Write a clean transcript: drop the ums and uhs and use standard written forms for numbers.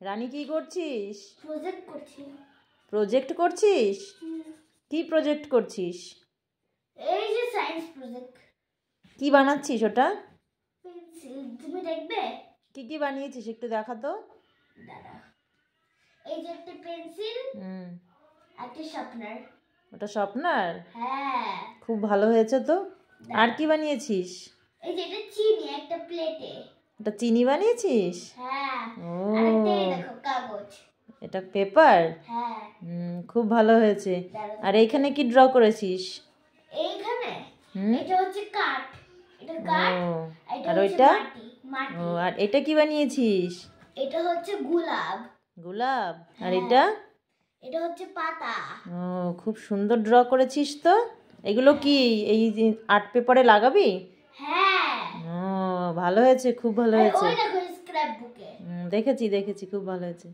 রানী কি করছিস? প্রজেক্ট করছি। প্রজেক্ট করছিস? কি প্রজেক্ট করছিস? এই যে সায়েন্স প্রজেক্ট। কি বানাচ্ছিস ওটা? পেন্সিল। তুমি দেখবে? কি বানিয়েছিস একটু দেখা তো। দাঁড়া। এই যে একটা পেন্সিল, একটা শার্পনার। ওটা শার্পনার? হ্যাঁ। খুব ভালো হয়েছে তো। আর কি বানিয়েছিস? এই যে এটা চিনি একটা প্লেটে। এটা চিনি বানিয়েছিস? হ্যাঁ। ও, আরেকটা এই দেখো কাগজ। এটা পেপার? হ্যাঁ। খুব ভালো হয়েছে। আর এইখানে কি ড্র করেছিস? এইখানে এটা হচ্ছে কাঠ। এটা কাঠ। আর ওইটা? মাটি। ও, আর এটা কি বানিয়েছিস? এটা হচ্ছে গোলাপ। গোলাপ। আর এটা? এটা হচ্ছে পাতা। ও, খুব সুন্দর ড্র করেছিস তো। এগুলো কি এই আর্ট পেপারে লাগাবি? হ্যাঁ। ও, ভালো হয়েছে, খুব ভালো হয়েছে। ওই দেখো স্ক্র্যাপ বুকে। দেখেছি খুব ভালো হয়েছে।